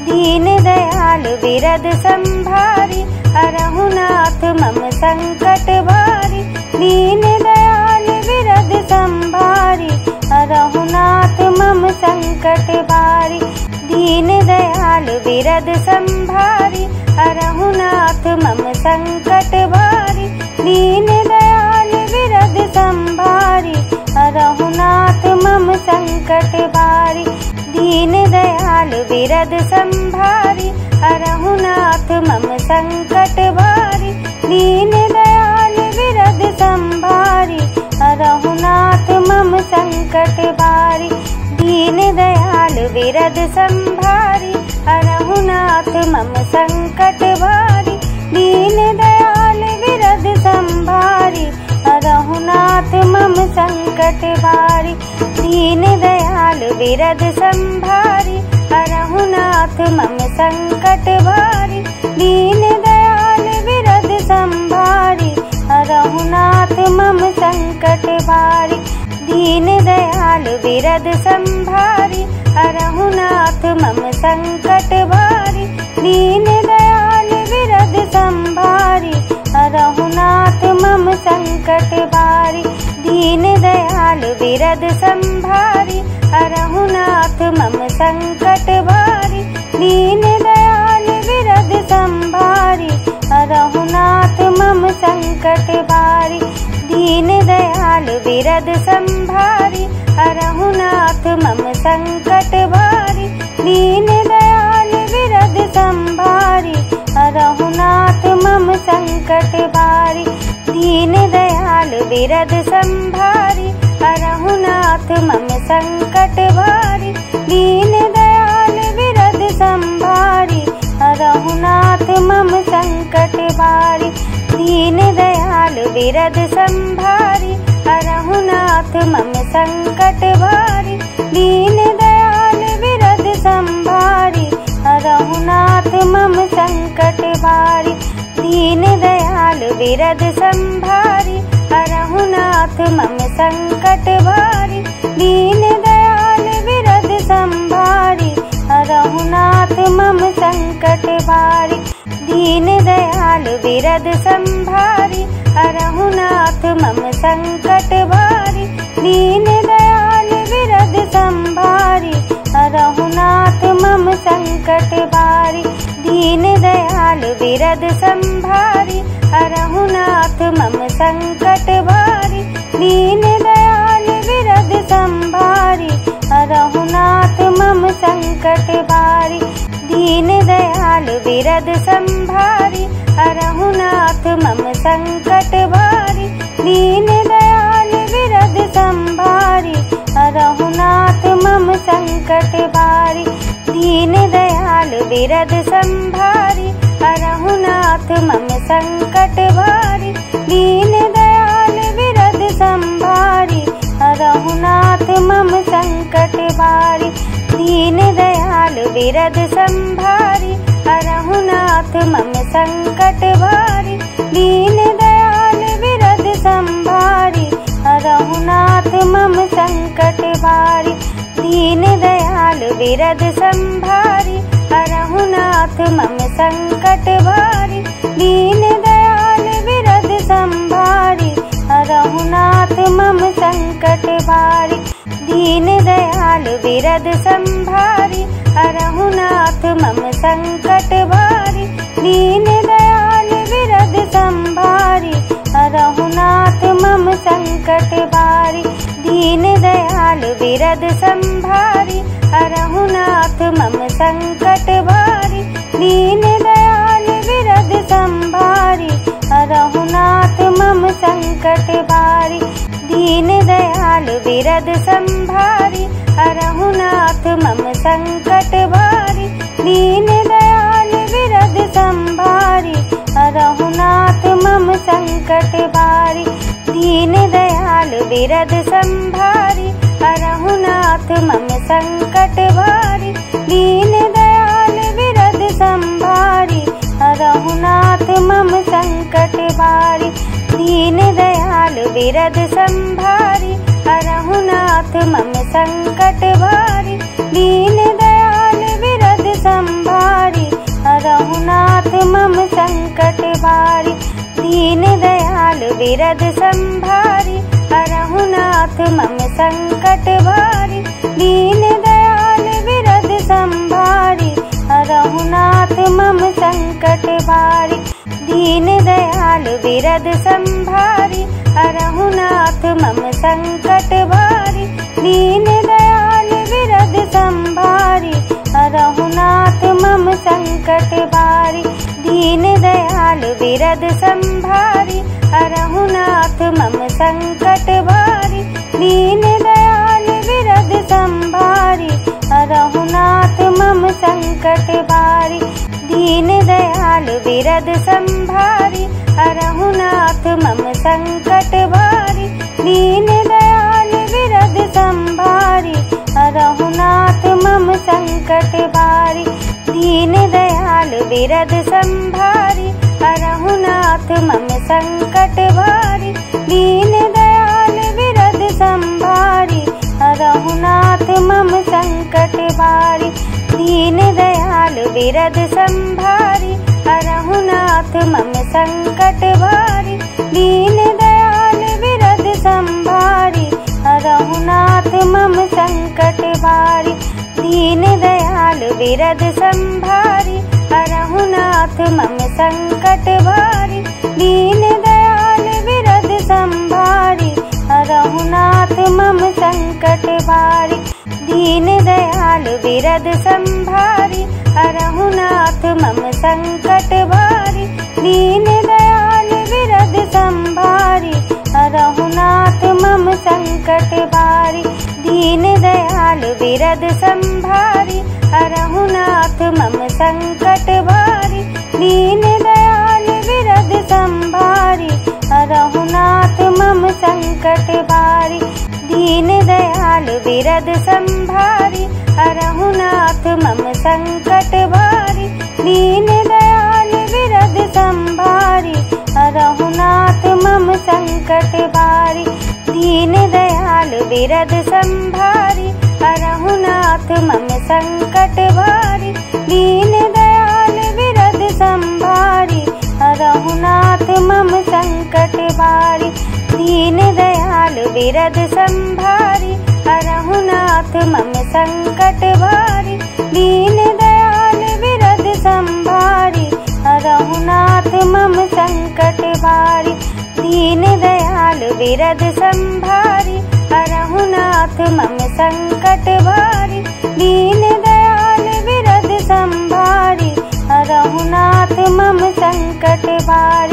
दीन दयाल बिरद संभारी, हरहु नाथ मम संकट भारी। दीन दयाल बिरद संभारी, हरहु नाथ मम संकट भारी। दीन दयाल बिरद संभारी, हरहु नाथ मम संकट भारी। दीन दयाल बिरद संभारी, हरहु नाथ मम संकट भारी। दीन दयाल बिरद संभारी, हरहु नाथ मम संकट भारी। दीन दयाल बिरद संभारी, हरहु नाथ मम संकट भारी। दीन दयाल बिरद संभारी, हरहु नाथ मम संकट भारी। दीन दयाल बिरद संभारी, हरहु नाथ मम संकट भारी। दीन दयाल बिरद संभारी, हरहु नाथ मम संकट भारी। दीन दयाल बिरद संभारी, हरहु नाथ मम संकट भारी। दीन दयाल बिरद संभारी, हरहु नाथ मम संकट भारी। दीन दयाल बिरद संभारी, हरहु नाथ मम संकट भारी। दीन दयाल बिरद संभारी, हरहु नाथ मम संकट भारी। दीन दयाल बिरद संभारी, हरहु नाथ मम संकट भारी। दीन दयाल बिरद संभारी, हरहु नाथ मम संकट भारी। दीन दयाल बिरद संभारी, हरहु नाथ मम संकट भारी। दीन दयाल बिरद संभारी, हरहु नाथ मम संकट भारी। दीन दयाल बिरद संभारी, हरहु नाथ मम संकट भारी। दीन दयाल बिरद संभारी, हरहु नाथ मम संकट भारी। दीन दयाल बिरद संभारी, हरहु नाथ मम संकट भारी। दीन दयाल बिरद संभारी, हरहु नाथ मम संकट भारी। दीन दयाल बिरद संभारी, हरहु नाथ मम संकट भारी। दीन दयाल बिरद संभारी, हरहु नाथ मम संकट भारी। दीन दयाल बिरद संभारी, हरहु नाथ मम संकट भारी। दीन दयाल बिरद संभारी, हरहु नाथ मम संकट भारी। दीन दयाल बिरद संभारी, हरहु नाथ मम संकट भारी। दीन दयाल बिरद संभारी, हरहु नाथ मम संकट भारी। दीन दयाल बिरद संभारी, हरहु नाथ मम संकट भारी। दीन दयाल बिरद संभारी, हरहु नाथ मम संकट भारी। दीन दयाल बिरद संभारी, हरहु नाथ मम संकट भारी। दीन दयाल बिरद संभारी, हरहु नाथ मम संकट भारी। दीन दयाल बिरद संभारी, हरहु नाथ मम संकट भारी। दीन दयाल बिरद संभारी, हरहु नाथ मम संकट भारी। दीन दयाल बिरद संभारी, हरहु नाथ मम संकट भारी। दीन दयाल बिरद संभारी, हरहु नाथ मम संकट भारी। दीन दयाल बिरद संभारी, हरहु नाथ मम संकट भारी। दीन दयाल बिरद संभारी, हरहु नाथ मम संकट भारी। दीन दयाल बिरद संभारी, हरहु नाथ मम संकट भारी। दीन दयाल बिरद संभारी, हरहु नाथ मम संकट भारी। दीन दयाल बिरद संभारी, हरहु नाथ मम संकट भारी। दीन दयाल बिरद संभारी, हरहु नाथ मम संकट भारी। दीन दयाल बिरद संभारी, हरहु नाथ मम संकट भारी। दीन दयाल बिरद संभारी, हरहु नाथ मम संकट भारी। दीन दयाल बिरद संभारी, संकट बारी। दीन दयाल बिरद संभारी हरहु नाथ मम संकट भारी। दीन दयाल बिरद संभारी हरहु नाथ मम संकट भारी। दीन दयाल बिरद संभारी हरहु नाथ मम संकट भारी। दीन दयाल बिरद संभारी हरहु नाथ मम संकट भारी। दीन दयाल बिरद संभारी हरहु नाथ मम संकट भारी। दीन दयाल बिरद संभारी हरहु नाथ मम संकट भारी। दीन दयाल बिरद संभारी हरहु नाथ मम संकट भारी। दीन दयाल बिरद संभारी हरहु नाथ मम संकट भारी। दीन दयाल बिरद संभारी हरहु नाथ मम संकट भारी। दीन दयाल बिरद संभारी हरहु नाथ मम संकट भारी। दीन दयाल बिरद संभारी हरहु नाथ मम संकट भारी। दीन दयाल बिरद संभारी हरहु नाथ मम संकट भारी। दीन दयाल बिरद संभारी हरहु नाथ मम संकट भारी। दीन दयाल बिरद संभारी हरहु नाथ मम संकट भारी। दीन दयाल बिरद संभारी हरहु नाथ मम संकट भारी। दीन दयाल बिरद संभारी हरहु नाथ मम संकट भारी। दीन दयाल बिरद संभारी हरहु नाथ मम संकट भारी। दीन दयाल बिरद संभारी हरहु नाथ मम संकट भारी। दीन दयाल बिरद संभारी हरहु नाथ मम संकट भारी। दीन दयाल बिरद संभारी हरहु नाथ मम संकट भारी। दीन दयाल बिरद संभारी हरहु नाथ मम संकट भारी। दीन दयाल बिरद संभारी हरहु नाथ मम संकट भारी। दीन दयाल बिरद संभारी हरहु नाथ मम संकट भारी। दीन दयाल बिरद संभारी हरहु नाथ मम संकट भारी। दीन दयाल बिरद संभारी हरहु नाथ मम संकट भारी। दीन दयाल बिरद संभारी हरहु नाथ मम संकट भारी।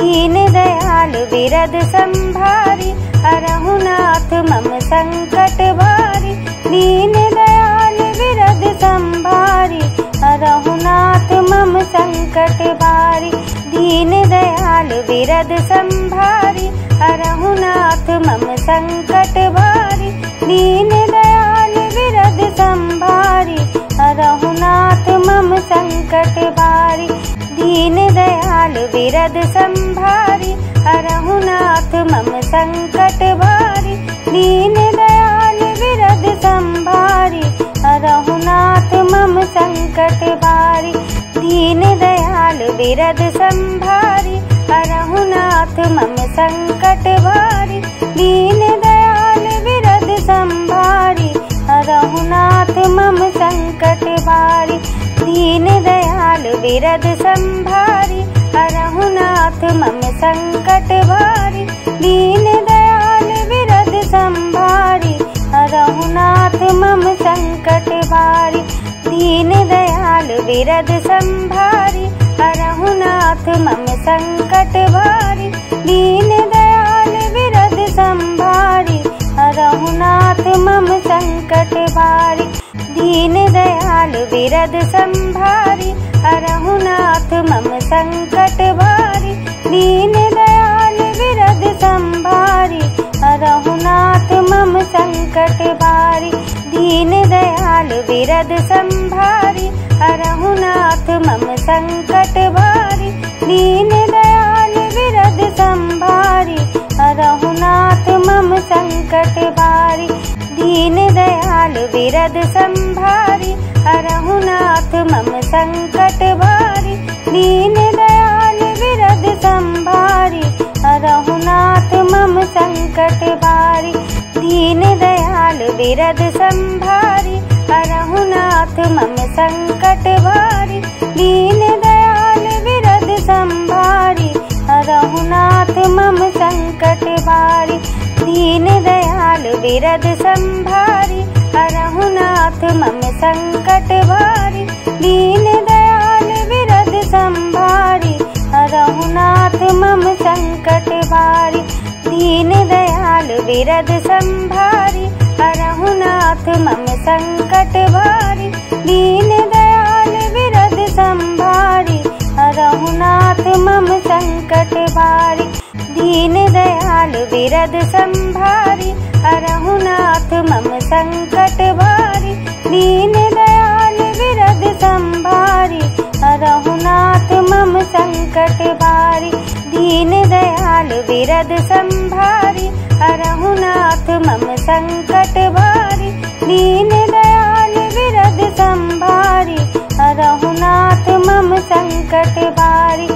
दीन दयाल बिरद संभारी हरहु नाथ मम संकट भारी। दीन दयाल बिरद संभारी हरहु नाथ मम संकट भारी। दीन दयाल बिरद संभारी हरहु नाथ मम संकट भारी। दीन दयाल बिरद संभारी हरहु नाथ मम संकट भारी। दीन दयाल बिरद संभारी हरहु नाथ मम संकट भारी। दीन दयाल बिरद संभारी हरहु नाथ मम संकट भारी। दीन दयाल बिरद संभारी हरहु नाथ मम संकट भारी। दीन दयाल बिरद संभारी हरहु नाथ मम संकट भारी। दीन दयाल बिरद संभारी हरहु नाथ मम संकट भारी। दीन दयाल बिरद संभारी हरहु नाथ मम संकट भारी। दीन दयाल बिरद संभारी हरहु नाथ मम संकट भारी। दीन दयाल बिरद संभारी हरहु नाथ मम संकट भारी। दीन दयाल बिरद संभारी हरहु नाथ मम संकट भारी। दीन दयाल बिरद संभारी हरहु नाथ मम संकट भारी। दीन दयाल बिरद संभारी हरहु नाथ मम संकट भारी। दीन दयाल बिरद संभारी हरहु नाथ मम संकट भारी। दीन दयाल बिरद संभारी हरहु नाथ मम संकट भारी। दीन दयाल बिरद संभारी, हरहु नाथ मम संकट भारी। दीन दयाल बिरद संभारी, हरहु नाथ मम संकट भारी। दीन दयाल बिरद संभारी, हरहु नाथ मम संकट भारी। दीन दयाल बिरद संभारी, हरहु नाथ मम संकट भारी। दीन दयाल बिरद संभारी, हरहु नाथ मम संकट भारी। दीन दयाल बिरद संभारी, हरहु नाथ मम संकट भारी। दीन दयाल बिरद संभारी, हरहु नाथ मम संकट भारी। दीन दयाल बिरद संभारी, हरहु नाथ मम संकट भारी। दीन दयाल बिरद संभारी, हरहु नाथ मम संकट भारी। दीन दयाल बिरद संभारी, हरहु नाथ मम संकट भारी।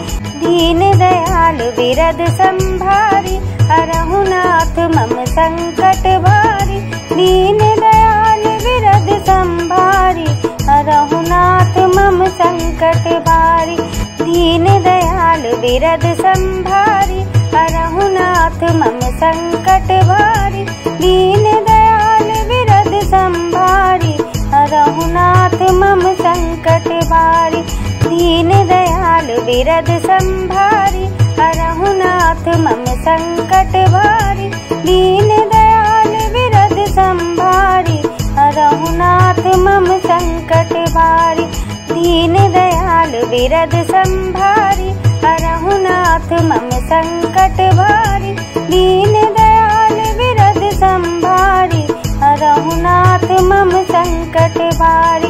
दीन दयाल बिरद संभारी, हरहु नाथ मम संकट भारी। दीन दयाल बिरद संभारी, हरहु नाथ मम संकट भारी। दीन दयाल बिरद संभारी, हरहु नाथ मम संकट भारी। दीन दयाल बिरद संभारी, हरहु नाथ मम संकट भारी। दीन दयाल बिरद संभारी, हरहु नाथ मम संकट भारी। दीन दयाल बिरद संभारी, हरहु नाथ मम संकट भारी। दीन दयाल बिरद संभारी, हरहु नाथ मम संकट भारी। दीन दयाल बिरद संभारी, हरहु नाथ मम संकट भारी।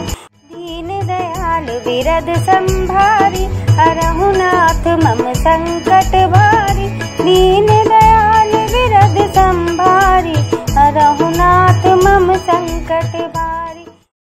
दीन दयाल बिरद संभारी, हरहु नाथ मम संकट भारी।